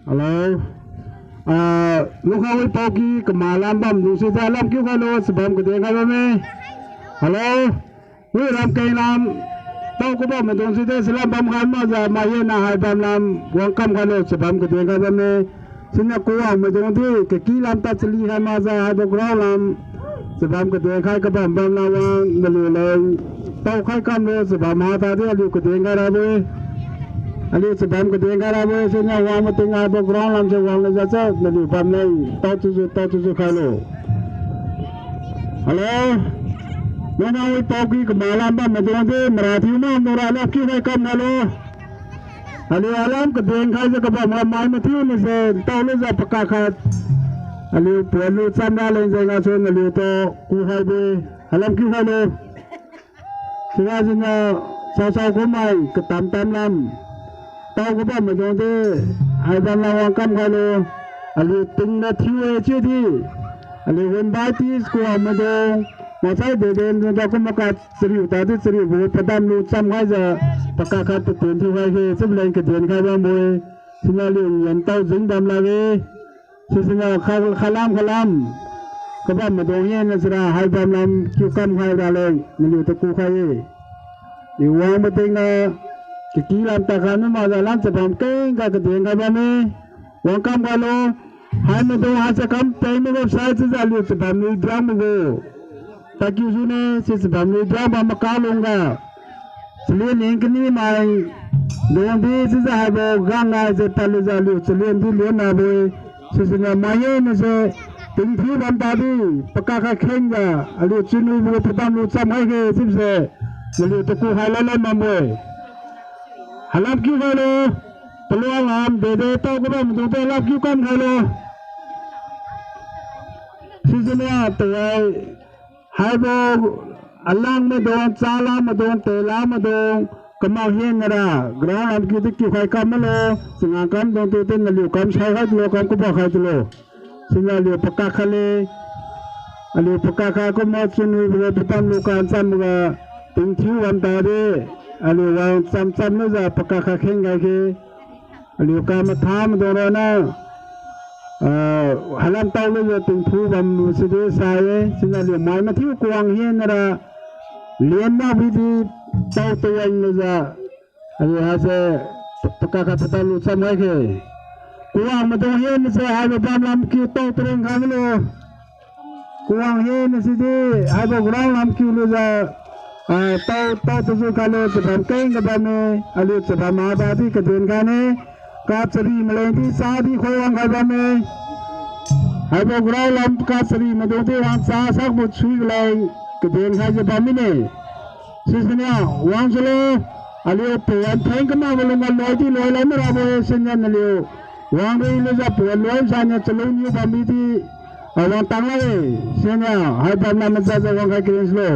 Halo, luka wi poki kemalam bam dusi dalam kyu kalau sebab kedengar bame. Halo, wi ram kay lam tau ko bam dusi de selam bam kan ma za ma ye na hai bam lam wang kam kalau sebab kedengar bame. Sinya kuwa ma jong di ke ki lam ta chli hai ma za hai bok raw lam sebab kedengar ka bam bam lam wang ngelu lai tau khai kam lo sebab ma ta de lu kedengar abe. Ali sebab kedengar abe sinya wang ma tinggal bok raw lam se wang le za sa ngelu bam lai tau tu kalau. Halo, mana wi poki kemalam bam ma jong di merathi ma mura la ki hai kam halo. Ali alam kedengar se ka bam mai ma thiu ni se tau le za pakakat. Ali puan lu sam da lên nga so ali to ku hai be alam ki halo. Sira sinya sao ko mai ke tam lam. Tau ko bam ma jong di ai bam la wang kam halo. Ali ting na thiu e chi di. Ali wen ba ti ko ma dong ma sai de den da ko ma ka sri ta ti sri bu padam lu sam hai za pakakat te ten thi hai he sab len ke den ka ba moy sinya li yan tau jing dam la ge sinya khalam ka ba ma dong yen na sra hai bam lam kyu kam hai da len ni lu te ku khai ni wang ma ting na ki ki lam ta khan ma za lam se bam ke ka ke den ka ba me wang kam ka lo hai ma dong ha se kam pe me ko sai se za lu se bam ni dram go ta kyu su ne se bam ni dram ba ma ka long ga sele ning kni mai dong di se za hai bo gang ga se ta lu za lu sele di le na bo se nga ma ye ne se ting phi bam ta di paka ka khen ga alu chinu bo padam lu sam hai ge sim se lu to ku hai la la ma mo halam kyu ga lo peluang am de to ko bam to te lap kyu kam ga lo Sisnya tuai hai bo alang ma dong chala ma dong tela ma dong kamau hian ngara ground am ki ki khai kam lo singa kam dong te ten liu kam sai hai lo kam ko ba khai lo singa liu paka khale ali paka kha ko ma chun wi bo tam lo kan sam ga ting thiu am ta de ali wa sam no za paka kha khen ga ke ali ka ma tham do ro na halam tau le ting thu bam se de sai singa liu mai ma thiu kuang hian ngara lian na bi di tau tuan le za ali ha se paka ka pata lu sam hai ke kuang ma dong hian se hai ba bam lam ki tau treng khang lo kuang hian se di hai ba grang lam ki lu za tau tu su ka lo se bam keng ka bam ne ali se bam ma ba di ka den ka ne ka chri mleng di sa di khoang ka bam ne hai ba grang lam ka chri ma dong de wang sa sak bu chui leng ke den khai je bam ne sisnya wang solo ali pe an theng kama bolong loi ti loi lai mara bo sinya na liu wang ri le za pe loi sa nya chalo ni bam bi ti awang tang lai sinya hai bam na ma za wang khai krin slo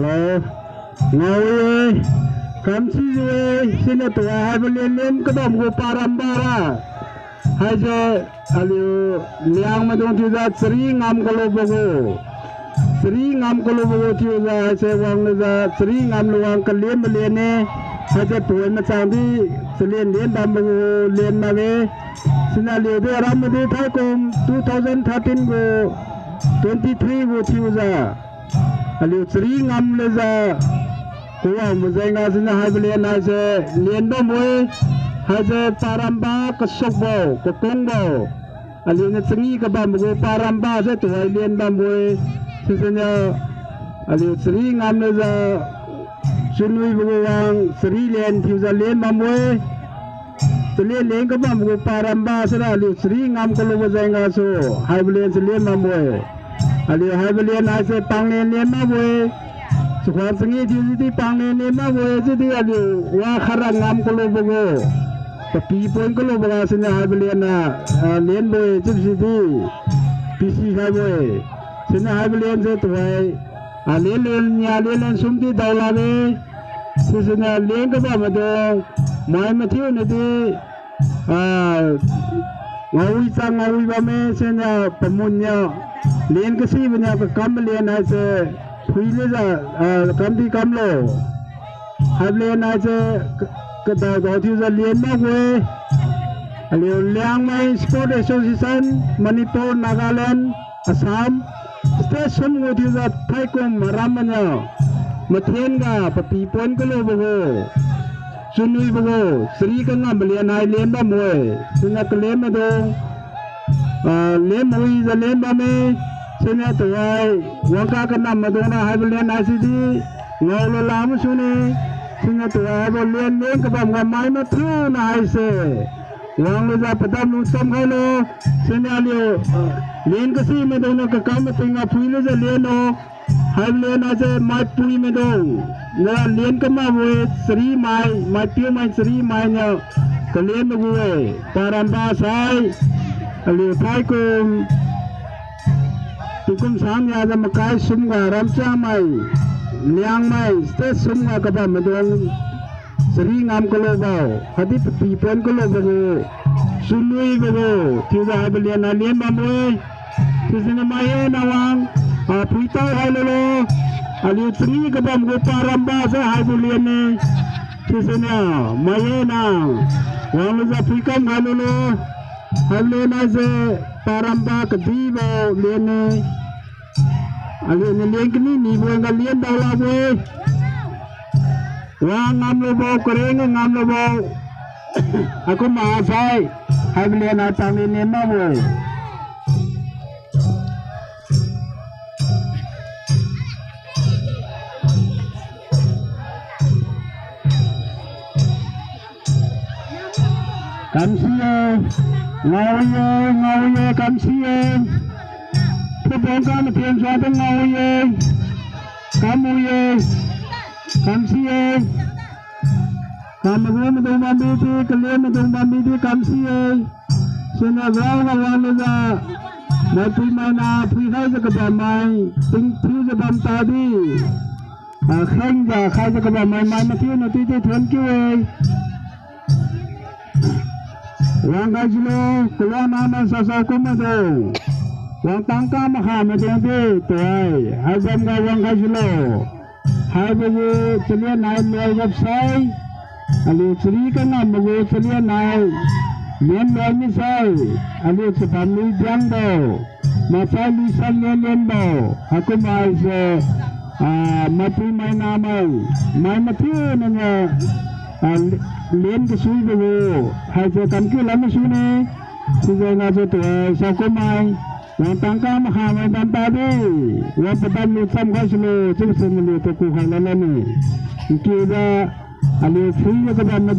Hello, ngồi cầm chi rồi, xin là tụi hai bên lên cái đầm của Parambara, hai giờ aliu liang mà đông thiếu gia Sri Ngam Kalobogo, Sri Ngam Kalobogo thiếu gia hai giờ wang là Sri Ngam luang kalian belian ne, hai giờ tụi mà sang đi selian lian đầm bogo lian mà về, xin là liu đi ram đi thái com 2013 go 23 go thiếu gia. Aliu Sri Ngam leza kuwa muzainga sina haibelian haise lian ba moe haise Paramba kasokbo kokongbo aliu na sengi ka ba mugo Paramba se tuai lian ba moe sisanya aliu Sri Ngam leza sunui bugo wang Sri lian thiuza lian ba moe selian lian ka ba mugo Paramba se aliu Sri Ngam kalau muzainga so haibelian se lian ba moe aliu haibelian haise panglen lian ba moe Sukhan sengi jadi panglene ma boy jadi aliu wa kharang ngam kalau bogo tapi poin kalau boga sini haibeliana lian boy jadi pisi kai boy sini haibelian se tuai lian sumti daulabe sini lian ke ba mado mai mathiu ne di ngawi ba me sini pemunya lian ke si banya ke kam lian hai se Phuile za kamdi kamlo hable na je kada gauthi za lien ma we aliu liang mai sport association Manipur Nagaland Assam state sum gauthi za thaikom ramanya mathen ga papi pon ko lo bogo sunui bogo sri ka ngam lian hai lien ba moe sina klem do le moi za lien ba me sini tuai wangka kena madona haibelian asidi ngolo lamu suni sini tuai haibelian lian kebam ngamai mathu na haise wang lu za padam nusam khalo sini aliu lian kasi madona ka kam tinga phuile za lian o haibelian ase mai pui madong na lian kama we sri mai piu mai sri mai nya kalian gue Paramba sai aliu thai kum Tukum sam ya da makai sumga ramcha mai liang mai state sumga kaba madong Sri Ngam kalo bao hadi pipon kalo bago sunui bago tiuda haibelian alien bamoy tisina mai na wang puita hailolo aliu Sri kaba mgo Paramba sa haibelian ne tisina mai na wang za puikam hailolo haibelian se Paramba kadibo liane aliu ne lian kini ni bo ngalian daula boy wa ngam lo bo koreng ngam lo bo aku mahasai haibelian atang ni ma boy kamsiye ngauye kamsiye Pembongkar pian suatu ngauye kamuye kamsiye kamu medung mambiti kalian medung mambiti kamsiye sena wang leza mai pui mai na pui khai za ka mai ting pui za bam tadi khang ja khai za ka mai ma tiu na ti thon kiwe wang gajlo kula nama sasa kumado wang tangka maha medende toy hazam ga wang gajlo hai babu celia nai loy website ali Sri kana mago celia nai len loy ni sai ali sepamni jang do masa lisan len do aku mai se mati mai mai mati nanya lian ke sui bago hai se kam ki lam su ne si je nga se to sa ko mai wang tangka maha mai dan tadi wang petan lu sam ka selo chung sen lu to ku hai la ni ki da ali free ka ban